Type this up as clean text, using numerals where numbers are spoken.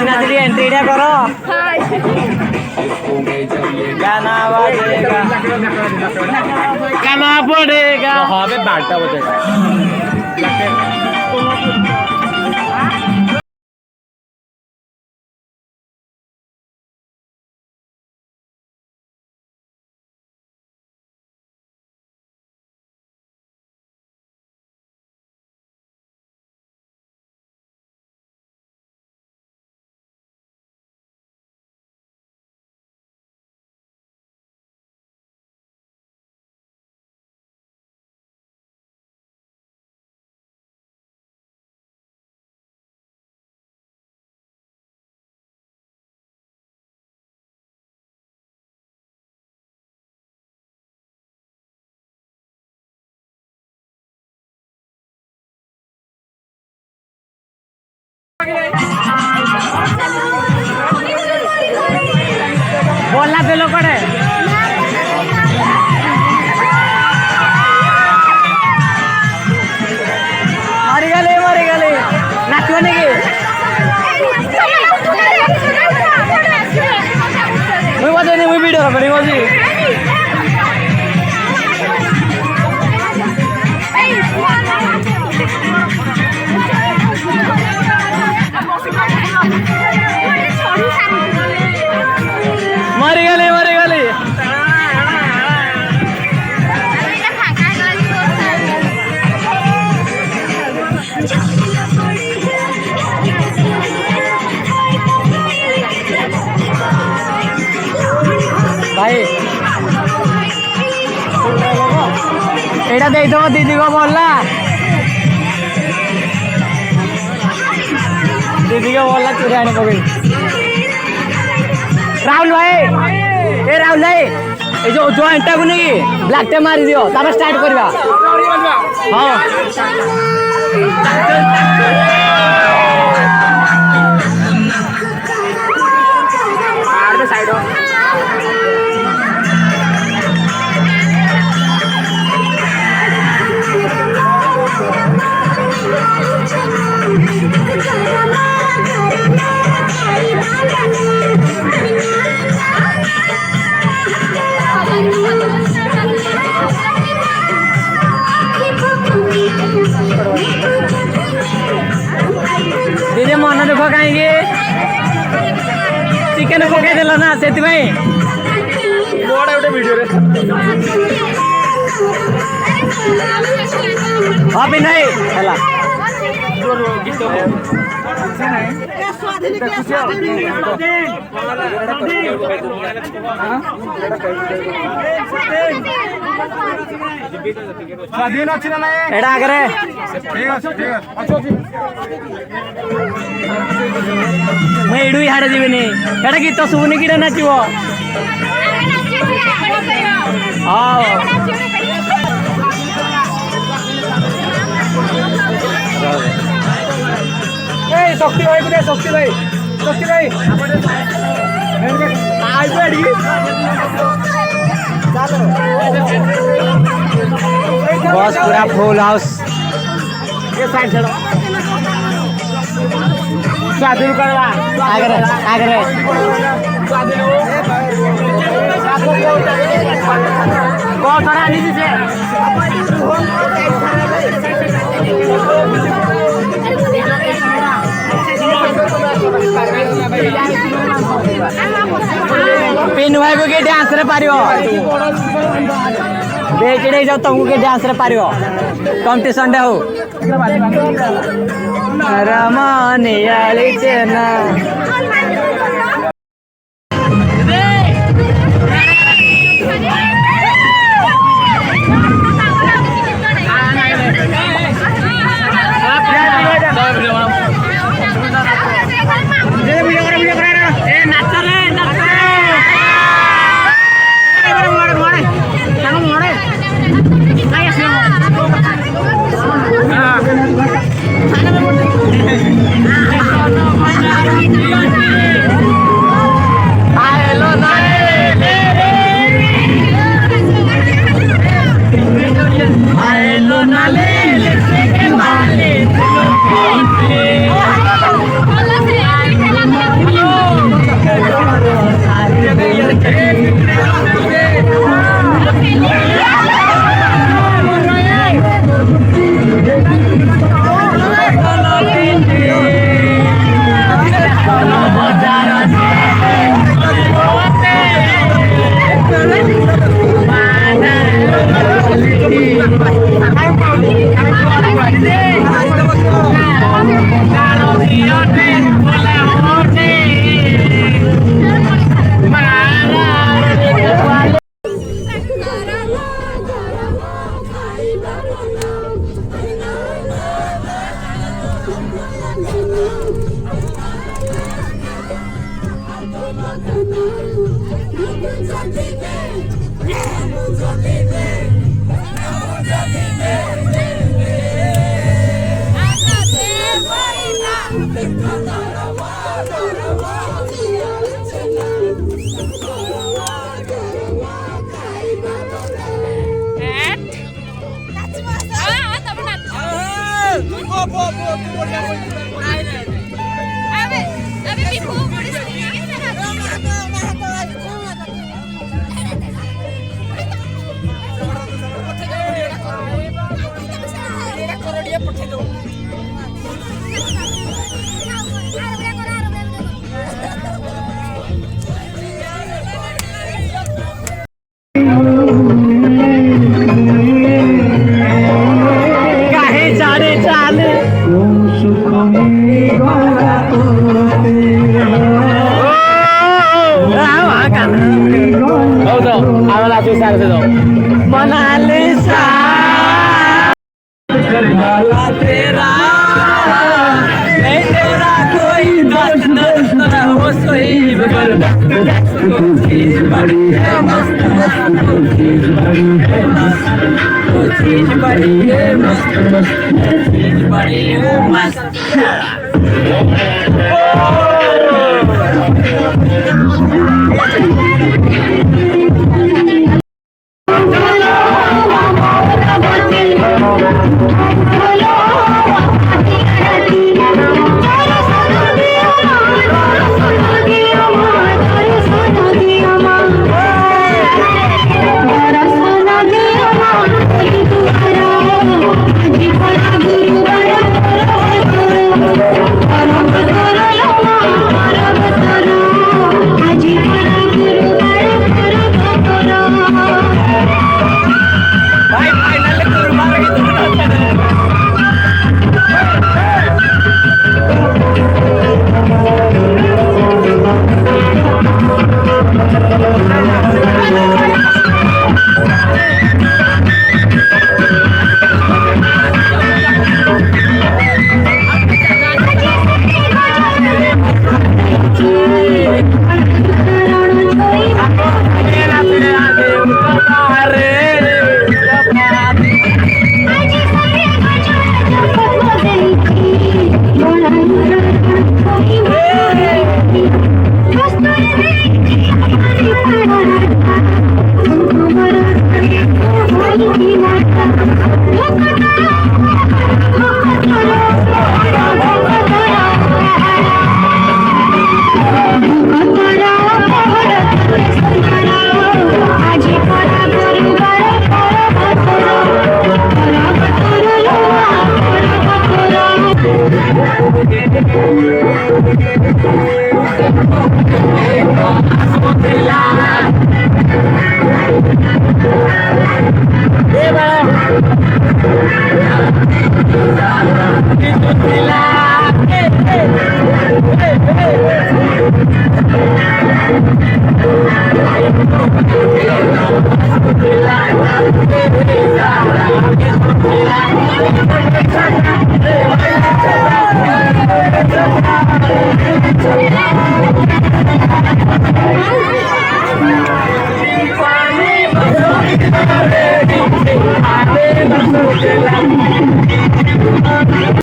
नाची एंट्री करो गाना बजेगा गाना पड़ेगा हाँ बे बांटा बजेगा बोलना पेलो पड़े मरी गले नाचो नहीं मुझे बता नहीं मुझे वीडियो बनी मौजी मरी गली भाई एटा दे दो दीदी को बोलना चुरी आने को राहुल भाई ए राहुल भाई ये जो एंटा को नहीं ब्लैक टे मारी दियो तापर स्टार्ट करबा हां आर पे साइड हो दीदी मन दुख कहीं चिकेन पकई देल ना से हाँ भी नहीं है स्वाधीन अच्छी ना एड़ा करे मैं इडू हाड़े जीविनी एड़ा गीत शुभुनी कि नाचो हाँ शक्ति भाई बोले शक्ति भाई बस पूरा फुल हाउस ये साइड चलो स्वाधीन करवा आगरे कौन थोड़ा नीचे से पिन भाई को के डांस रे पारियो बेचड़े जाओ तुमको के डांस रे पारियो कंपटीशन दे हो रमनियाली चेना काही झाडे चाले आम्हाला तू सांगतो म्हणाले तेरा नहीं तेरा कोई दोस्त दोस्त हो सोई बगल चीज बड़ी है मस्त मस्त चीज बड़ी है मस्त चीज बड़ी है मस्त मस्त चीज बड़ी है मस्त